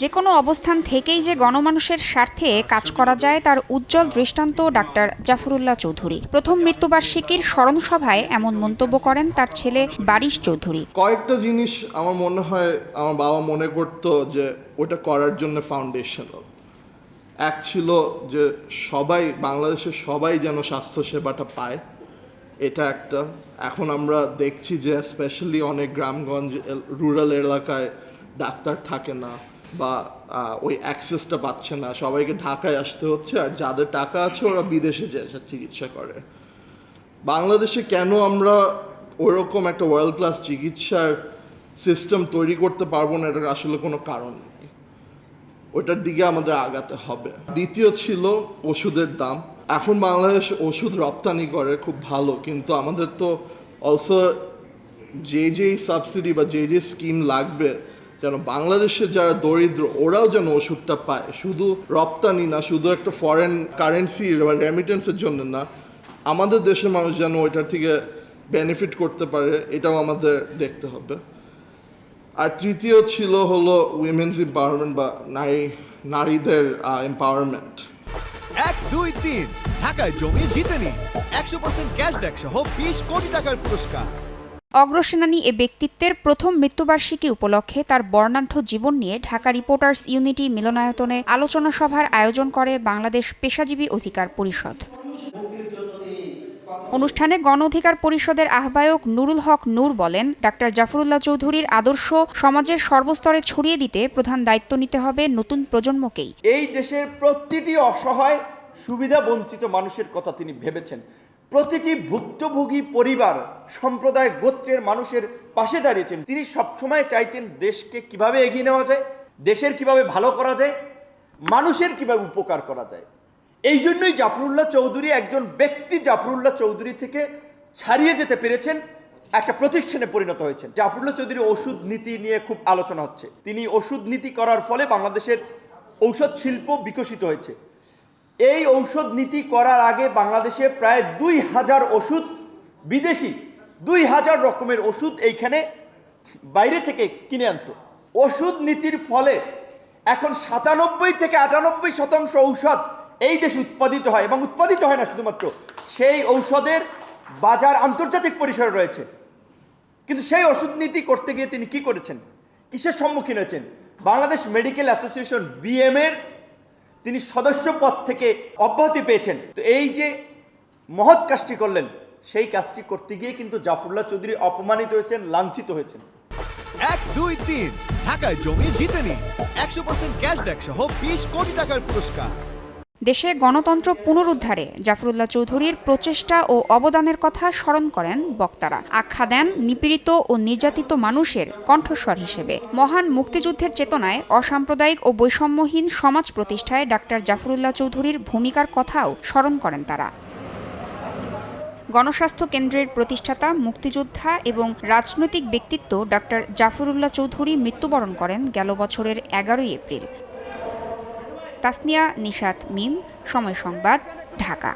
যে কোনো অবস্থান থেকেই যে গণমানুষের স্বার্থে কাজ করা যায় তার উজ্জ্বল দৃষ্টান্ত ডাক্তার জাফরুল্লাহ চৌধুরী। প্রথম মৃত্যুবার্ষিকীর স্মরণ সভায় এমন মন্তব্য করেন তার ছেলে বারিশ চৌধুরী। কয়েকটা জিনিস আমার মনে হয় আমার বাবা মনে করতো যে ওটা করার জন্য ফাউন্ডেশনাল। এক ছিল যে সবাই বাংলাদেশের সবাই যেন স্বাস্থ্যসেবাটা পায়, এটা একটা। এখন আমরা দেখছি যে স্পেশালি অনেক গ্রামগঞ্জ রুরাল এলাকায় ডাক্তার থাকে না বা ওই অ্যাক্সেসটা পাচ্ছে না, সবাইকে ঢাকায় আসতে হচ্ছে, আর যাদের টাকা আছে ওরা বিদেশে যায় চিকিৎসা করে। বাংলাদেশে কেন আমরা ওরকম একটা ওয়ার্ল্ড ক্লাস চিকিৎসার সিস্টেম তৈরি করতে পারবো না, এটার আসলে কোনো কারণ নেই। ওটার দিকে আমাদের আগাতে হবে। দ্বিতীয় ছিল ওষুধের দাম। এখন বাংলাদেশ ওষুধ রপ্তানি করে খুব ভালো, কিন্তু আমাদের তো অলসো যেই সাবসিডি বা যে স্কিম লাগবে যেন বাংলাদেশের যারা দরিদ্র ওরাও যেন ওষুধটা পায়, শুধু রপ্তানি না, শুধু একটা ফরেন কারেন্সি বা রেমিটেন্সের জন্য না, আমাদের দেশের মানুষ যেন ওইটার থেকে বেনিফিট করতে পারে, এটাও আমাদের দেখতে হবে। আর তৃতীয় ছিল হলো উইমেন্স এম্পাওয়ারমেন্ট বা নারীদের এম্পাওয়ারমেন্ট। 1, 2, 3 ঢাকায় জমি জিতে নিন 100% ক্যাশব্যাক সহ 20 কোটি টাকার পুরস্কার। অগ্রসেনানী এ ব্যক্তিত্বের প্রথম মৃত্যুবার্ষিকী উপলক্ষে তার বর্ণাঢ্য জীবন নিয়ে ঢাকা রিপোর্টার্স ইউনিটি মিলনায়তনে আলোচনা সভার আয়োজন করে বাংলাদেশ পেশাজীবী অধিকার পরিষদ। অনুষ্ঠানে গণ অধিকার পরিষদের আহ্বায়ক নুরুল হক নূর বলেন, ডাক্তার জাফরুল্লাহ চৌধুরীর আদর্শ সমাজের সর্বস্তরে ছড়িয়ে দিতে প্রধান দায়িত্ব নিতে হবে নতুন প্রজন্মকেই। এই দেশের প্রতিটি অসহায় সুবিধা বঞ্চিত মানুষের কথা তিনি ভেবেছেন। প্রতিটি ভুক্তভোগী পরিবার, সম্প্রদায়, গোত্রের মানুষের পাশে দাঁড়িয়েছেন। তিনি সবসময় চাইতেন দেশকে কিভাবে এগিয়ে নেওয়া যায়, দেশের কিভাবে ভালো করা যায়, মানুষের কিভাবে উপকার করা যায়। এই জন্যই জাফরুল্লাহ চৌধুরী একজন ব্যক্তি জাফরুল্লাহ চৌধুরী থেকে ছাড়িয়ে যেতে পেরেছেন, একটা প্রতিষ্ঠানে পরিণত হয়েছেন। জাফরুল্লাহ চৌধুরী ওষুধ নীতি নিয়ে খুব আলোচনা হচ্ছে। তিনি ওষুধ নীতি করার ফলে বাংলাদেশের ঔষধ শিল্প বিকশিত হয়েছে। এই ঔষধ নীতি করার আগে বাংলাদেশে প্রায় 2000 ওষুধ, বিদেশি 2000 রকমের ওষুধ এইখানে বাইরে থেকে কিনে আনতো। ওষুধ নীতির ফলে এখন 97 থেকে 98% ঔষধ এই দেশে উৎপাদিত হয়, এবং উৎপাদিত হয় না শুধুমাত্র, সেই ঔষধের বাজার আন্তর্জাতিক পরিসরে রয়েছে। কিন্তু সেই ওষুধ নীতি করতে গিয়ে তিনি কি করেছেন, কিসের সম্মুখীন হয়েছেন? বাংলাদেশ মেডিকেল অ্যাসোসিয়েশন BM এর তিনি সদস্য পদ থেকে অব্যাহতি পেয়েছেন। তো এই যে মহৎ কাজটি করলেন, সেই কাজটি করতে গিয়ে কিন্তু জাফরুল্লাহ চৌধুরী অপমানিত হয়েছেন, লাঞ্ছিত হয়েছেন। 1, 2, 3 ঢাকায় জমি জিতে নিন 100% ক্যাশব্যাক সহ 20 কোটি টাকার পুরস্কার। দেশে গণতন্ত্র পুনরুদ্ধারে জাফরুল্লাহ চৌধুরীর প্রচেষ্টা ও অবদানের কথা স্মরণ করেন বক্তারা। আখ্যা দেন নিপীড়িত ও নির্যাতিত মানুষের কণ্ঠস্বর হিসেবে। মহান মুক্তিযুদ্ধের চেতনায় অসাম্প্রদায়িক ও বৈষম্যহীন সমাজ প্রতিষ্ঠায় ডাক্তার জাফরুল্লাহ চৌধুরীর ভূমিকার কথাও স্মরণ করেন তারা। গণস্বাস্থ্য কেন্দ্রের প্রতিষ্ঠাতা, মুক্তিযোদ্ধা এবং রাজনৈতিক ব্যক্তিত্ব ডাক্তার জাফরুল্লাহ চৌধুরী মৃত্যুবরণ করেন গেল বছরের 11 এপ্রিল। তাসনিয়া নিশাত মিম, সময় সংবাদ, ঢাকা।